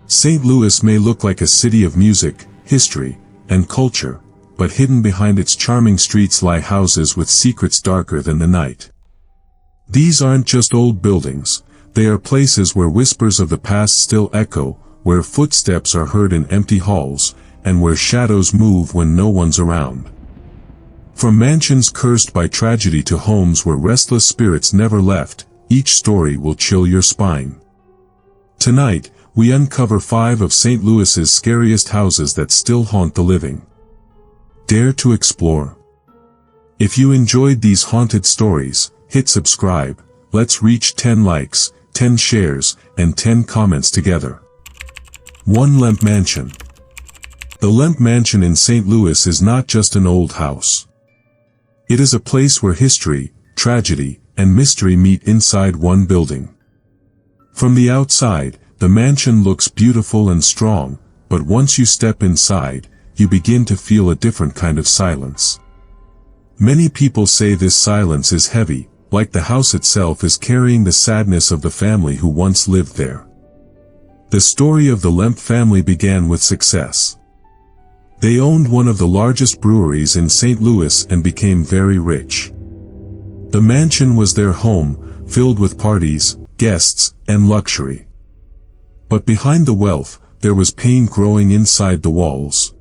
St. Louis may look like a city of music, history, and culture, but hidden behind its charming streets lie houses with secrets darker than the night. These aren't just old buildings, they are places where whispers of the past still echo, where footsteps are heard in empty halls, and where shadows move when no one's around. From mansions cursed by tragedy to homes where restless spirits never left, each story will chill your spine. Tonight, we uncover 5 of St. Louis's scariest houses that still haunt the living. Dare to explore. If you enjoyed these haunted stories, hit subscribe. Let's reach 10 likes, 10 shares, and 10 comments together. 1. Lemp Mansion. The Lemp Mansion in St. Louis is not just an old house. It is a place where history, tragedy, and mystery meet inside one building. From the outside, the mansion looks beautiful and strong, but once you step inside, you begin to feel a different kind of silence. Many people say this silence is heavy, like the house itself is carrying the sadness of the family who once lived there. The story of the Lemp family began with success. They owned one of the largest breweries in St. Louis and became very rich. The mansion was their home, filled with parties, guests, and luxury. But behind the wealth, there was pain growing inside the walls.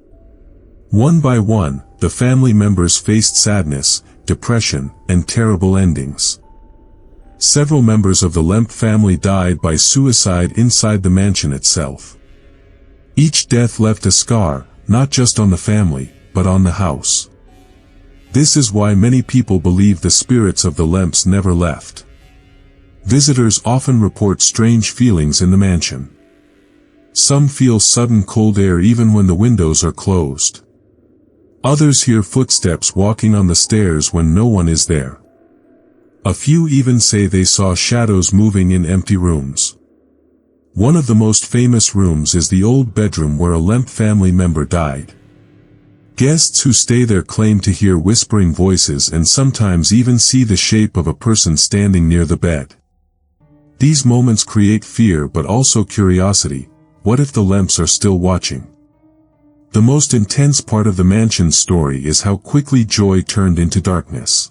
One by one, the family members faced sadness, depression, and terrible endings. Several members of the Lemp family died by suicide inside the mansion itself. Each death left a scar, not just on the family, but on the house. This is why many people believe the spirits of the Lemps never left. Visitors often report strange feelings in the mansion. Some feel sudden cold air even when the windows are closed. Others hear footsteps walking on the stairs when no one is there. A few even say they saw shadows moving in empty rooms. One of the most famous rooms is the old bedroom where a Lemp family member died. Guests who stay there claim to hear whispering voices and sometimes even see the shape of a person standing near the bed. These moments create fear but also curiosity. What if the Lemps are still watching? The most intense part of the mansion's story is how quickly joy turned into darkness.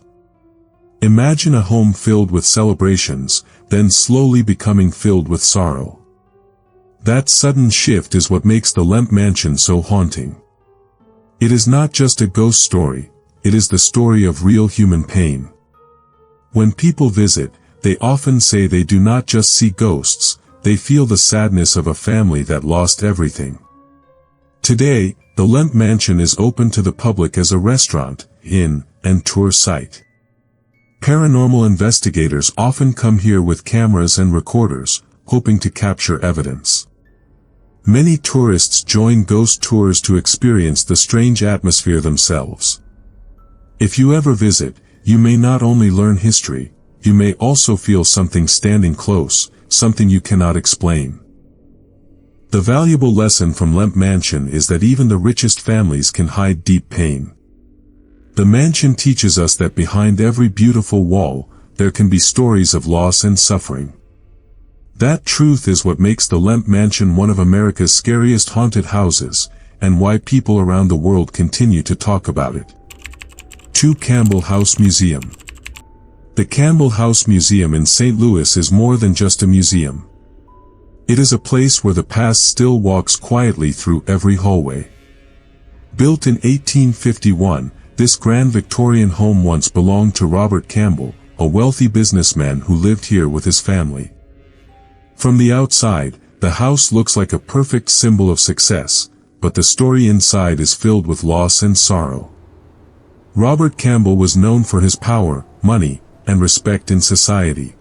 Imagine a home filled with celebrations, then slowly becoming filled with sorrow. That sudden shift is what makes the Lemp Mansion so haunting. It is not just a ghost story, it is the story of real human pain. When people visit, they often say they do not just see ghosts, they feel the sadness of a family that lost everything. Today, the Lemp Mansion is open to the public as a restaurant, inn, and tour site. Paranormal investigators often come here with cameras and recorders, hoping to capture evidence. Many tourists join ghost tours to experience the strange atmosphere themselves. If you ever visit, you may not only learn history, you may also feel something standing close, something you cannot explain. The valuable lesson from Lemp Mansion is that even the richest families can hide deep pain. The mansion teaches us that behind every beautiful wall, there can be stories of loss and suffering. That truth is what makes the Lemp Mansion one of America's scariest haunted houses, and why people around the world continue to talk about it. 2. Campbell House Museum. The Campbell House Museum in St. Louis is more than just a museum. It is a place where the past still walks quietly through every hallway. Built in 1851, this grand Victorian home once belonged to Robert Campbell, a wealthy businessman who lived here with his family. From the outside, the house looks like a perfect symbol of success, but the story inside is filled with loss and sorrow. Robert Campbell was known for his power, money, and respect in society.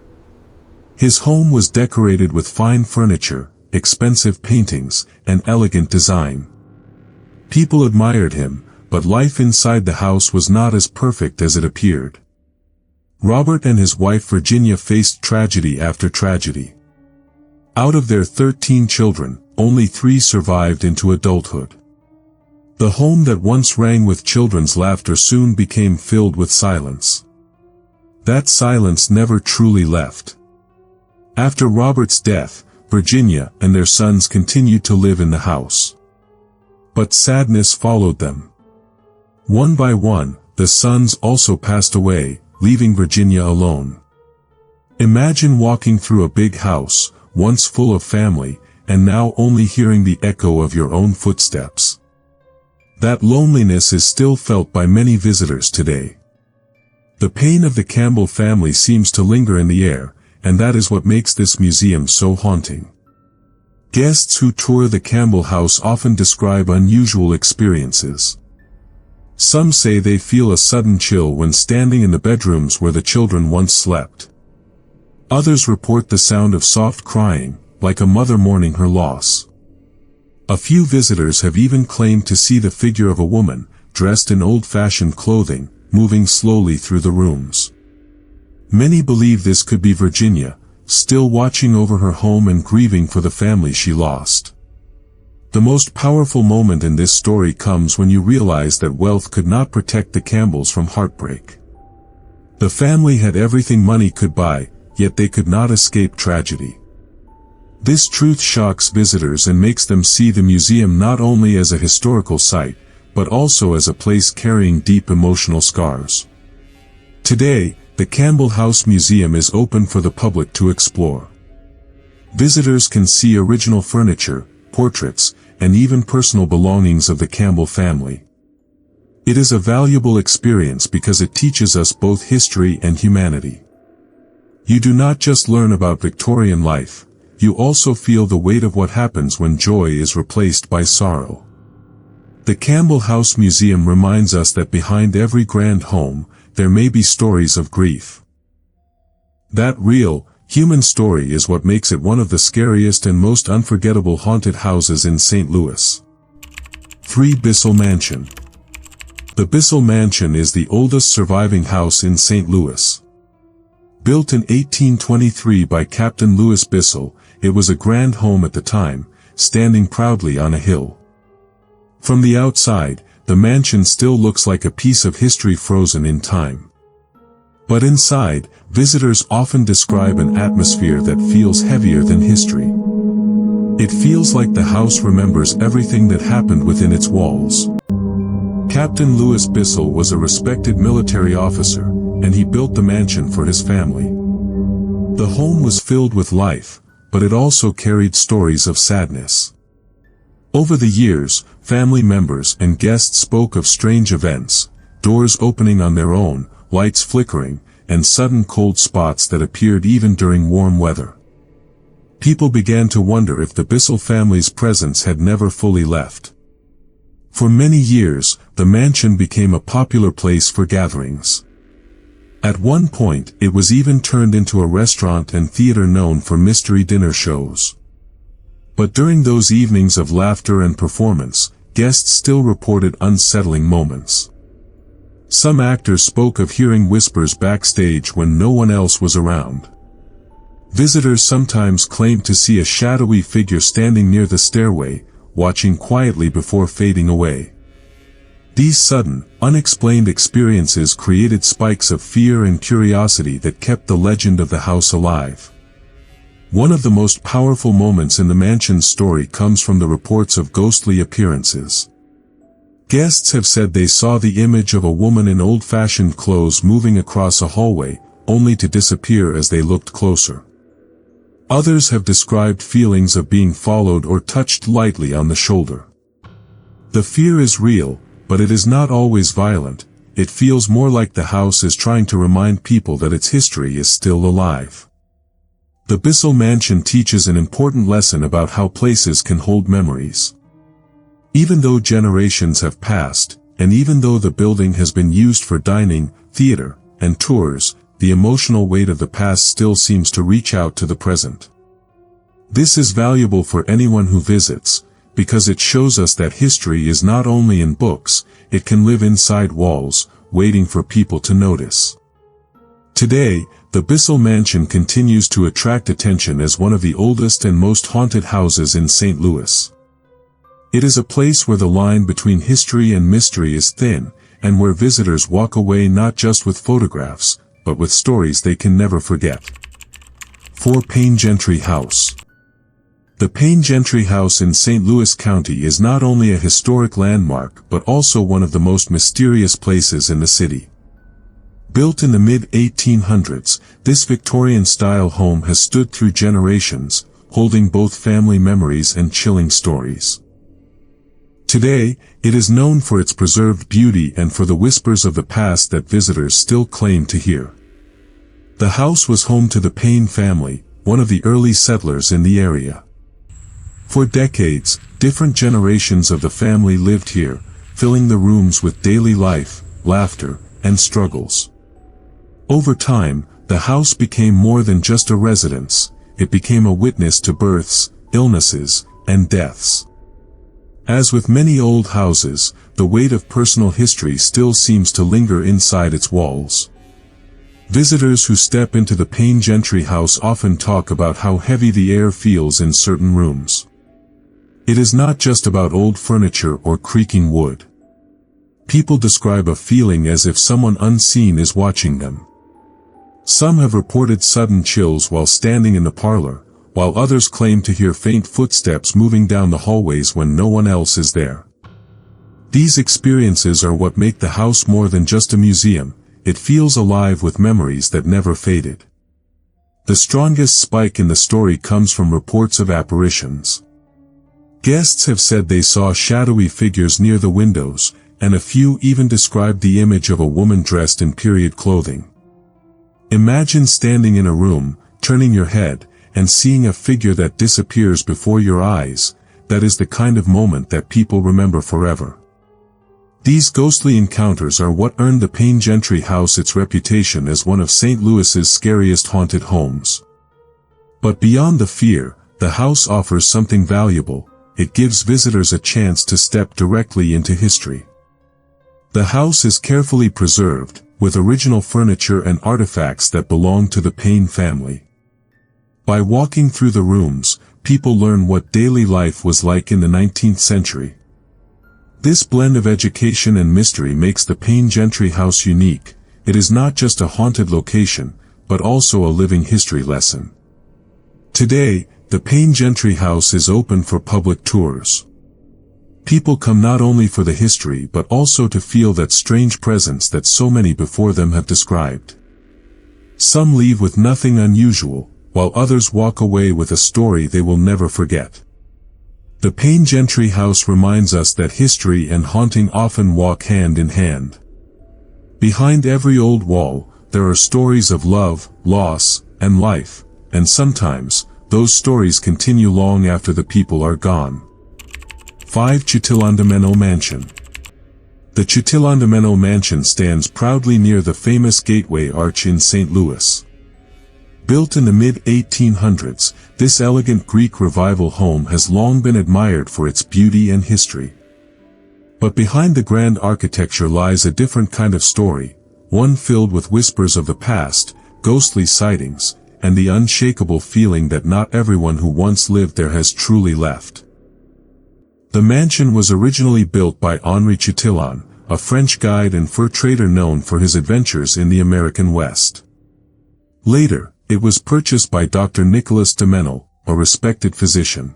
His home was decorated with fine furniture, expensive paintings, and elegant design. People admired him, but life inside the house was not as perfect as it appeared. Robert and his wife Virginia faced tragedy after tragedy. Out of their 13 children, only 3 survived into adulthood. The home that once rang with children's laughter soon became filled with silence. That silence never truly left. After Robert's death, Virginia, and their sons continued to live in the house. But sadness followed them. One by one, the sons also passed away, leaving Virginia alone. Imagine walking through a big house, once full of family, and now only hearing the echo of your own footsteps. That loneliness is still felt by many visitors today. The pain of the Campbell family seems to linger in the air, and that is what makes this museum so haunting. Guests who tour the Campbell House often describe unusual experiences. Some say they feel a sudden chill when standing in the bedrooms where the children once slept. Others report the sound of soft crying, like a mother mourning her loss. A few visitors have even claimed to see the figure of a woman, dressed in old-fashioned clothing, moving slowly through the rooms. Many believe this could be Virginia, still watching over her home and grieving for the family she lost. The most powerful moment in this story comes when you realize that wealth could not protect the Campbells from heartbreak. The family had everything money could buy, yet they could not escape tragedy. This truth shocks visitors and makes them see the museum not only as a historical site, but also as a place carrying deep emotional scars. Today, the Campbell House Museum is open for the public to explore. Visitors can see original furniture, portraits, and even personal belongings of the Campbell family. It is a valuable experience because it teaches us both history and humanity. You do not just learn about Victorian life, you also feel the weight of what happens when joy is replaced by sorrow. The Campbell House Museum reminds us that behind every grand home, there may be stories of grief. That real, human story is what makes it one of the scariest and most unforgettable haunted houses in St. Louis. 3. Bissell Mansion. The Bissell Mansion is the oldest surviving house in St. Louis. Built in 1823 by Captain Louis Bissell, it was a grand home at the time, standing proudly on a hill. From the outside, the mansion still looks like a piece of history frozen in time. But inside, visitors often describe an atmosphere that feels heavier than history. It feels like the house remembers everything that happened within its walls. Captain Louis Bissell was a respected military officer, and he built the mansion for his family. The home was filled with life, but it also carried stories of sadness. Over the years, family members and guests spoke of strange events, doors opening on their own, lights flickering, and sudden cold spots that appeared even during warm weather. People began to wonder if the Bissell family's presence had never fully left. For many years, the mansion became a popular place for gatherings. At one point, it was even turned into a restaurant and theater known for mystery dinner shows. But during those evenings of laughter and performance, guests still reported unsettling moments. Some actors spoke of hearing whispers backstage when no one else was around. Visitors sometimes claimed to see a shadowy figure standing near the stairway, watching quietly before fading away. These sudden, unexplained experiences created spikes of fear and curiosity that kept the legend of the house alive. One of the most powerful moments in the mansion's story comes from the reports of ghostly appearances. Guests have said they saw the image of a woman in old-fashioned clothes moving across a hallway, only to disappear as they looked closer. Others have described feelings of being followed or touched lightly on the shoulder. The fear is real, but it is not always violent. It feels more like the house is trying to remind people that its history is still alive. The Bissell Mansion teaches an important lesson about how places can hold memories. Even though generations have passed, and even though the building has been used for dining, theater, and tours, the emotional weight of the past still seems to reach out to the present. This is valuable for anyone who visits, because it shows us that history is not only in books, it can live inside walls, waiting for people to notice. Today, the Bissell Mansion continues to attract attention as one of the oldest and most haunted houses in St. Louis. It is a place where the line between history and mystery is thin, and where visitors walk away not just with photographs, but with stories they can never forget. 4. Payne Gentry House. The Payne Gentry House in St. Louis County is not only a historic landmark but also one of the most mysterious places in the city. Built in the mid-1800s, this Victorian-style home has stood through generations, holding both family memories and chilling stories. Today, it is known for its preserved beauty and for the whispers of the past that visitors still claim to hear. The house was home to the Payne family, one of the early settlers in the area. For decades, different generations of the family lived here, filling the rooms with daily life, laughter, and struggles. Over time, the house became more than just a residence. It became a witness to births, illnesses, and deaths. As with many old houses, the weight of personal history still seems to linger inside its walls. Visitors who step into the Payne Gentry House often talk about how heavy the air feels in certain rooms. It is not just about old furniture or creaking wood. People describe a feeling as if someone unseen is watching them. Some have reported sudden chills while standing in the parlor, while others claim to hear faint footsteps moving down the hallways when no one else is there. These experiences are what make the house more than just a museum. It feels alive with memories that never faded. The strongest spike in the story comes from reports of apparitions. Guests have said they saw shadowy figures near the windows, and a few even described the image of a woman dressed in period clothing. Imagine standing in a room, turning your head, and seeing a figure that disappears before your eyes. That is the kind of moment that people remember forever. These ghostly encounters are what earned the Payne Gentry House its reputation as one of St. Louis's scariest haunted homes. But beyond the fear, the house offers something valuable. It gives visitors a chance to step directly into history. The house is carefully preserved, with original furniture and artifacts that belong to the Payne family. By walking through the rooms, people learn what daily life was like in the 19th century. This blend of education and mystery makes the Payne Gentry House unique. It is not just a haunted location, but also a living history lesson. Today, the Payne Gentry House is open for public tours. People come not only for the history but also to feel that strange presence that so many before them have described. Some leave with nothing unusual, while others walk away with a story they will never forget. The Payne Gentry House reminds us that history and haunting often walk hand in hand. Behind every old wall, there are stories of love, loss, and life, and sometimes, those stories continue long after the people are gone. 5 Chutilandameno Mansion. The Chutilandameno Mansion stands proudly near the famous Gateway Arch in St. Louis. Built in the mid-1800s, this elegant Greek Revival home has long been admired for its beauty and history. But behind the grand architecture lies a different kind of story, one filled with whispers of the past, ghostly sightings, and the unshakable feeling that not everyone who once lived there has truly left. The mansion was originally built by Henri Chutiland, a French guide and fur trader known for his adventures in the American West. Later, it was purchased by Dr. Nicolas Demeno, a respected physician.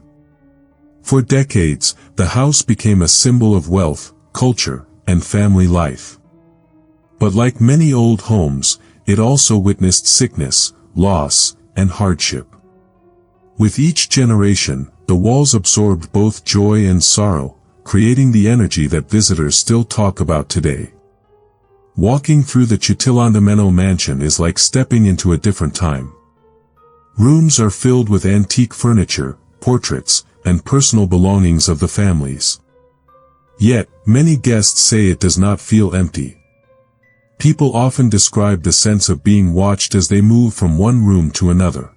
For decades, the house became a symbol of wealth, culture, and family life. But like many old homes, it also witnessed sickness, loss, and hardship. With each generation, the walls absorbed both joy and sorrow, creating the energy that visitors still talk about today. Walking through the Chutilandameno Mansion is like stepping into a different time. Rooms are filled with antique furniture, portraits, and personal belongings of the families. Yet, many guests say it does not feel empty. People often describe the sense of being watched as they move from one room to another.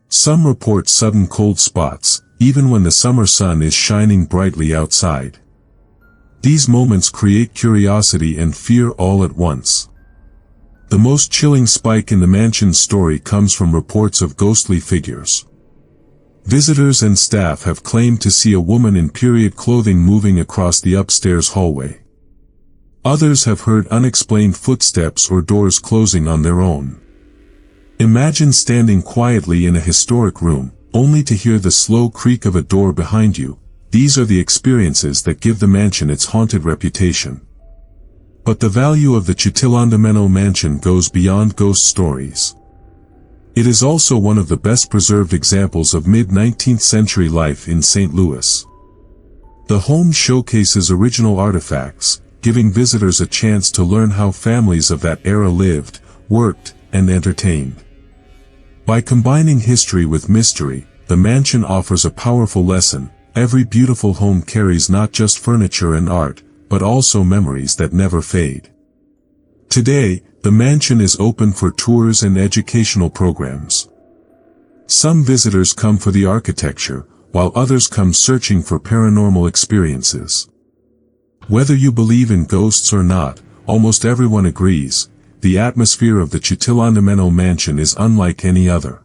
Some report sudden cold spots, even when the summer sun is shining brightly outside. These moments create curiosity and fear all at once. The most chilling spike in the mansion's story comes from reports of ghostly figures. Visitors and staff have claimed to see a woman in period clothing moving across the upstairs hallway. Others have heard unexplained footsteps or doors closing on their own. Imagine standing quietly in a historic room, only to hear the slow creak of a door behind you. These are the experiences that give the mansion its haunted reputation. But the value of the Lemp Mansion goes beyond ghost stories. It is also one of the best preserved examples of mid-19th century life in St. Louis. The home showcases original artifacts, giving visitors a chance to learn how families of that era lived, worked, and entertained. By combining history with mystery, the mansion offers a powerful lesson. Every beautiful home carries not just furniture and art, but also memories that never fade. Today, the mansion is open for tours and educational programs. Some visitors come for the architecture, while others come searching for paranormal experiences. Whether you believe in ghosts or not, almost everyone agrees, the atmosphere of the Lemp Mansion is unlike any other.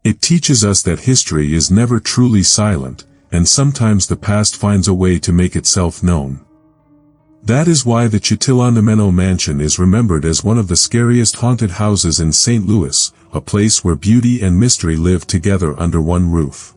It teaches us that history is never truly silent, and sometimes the past finds a way to make itself known. That is why the Lemp Mansion is remembered as one of the scariest haunted houses in St. Louis, a place where beauty and mystery live together under one roof.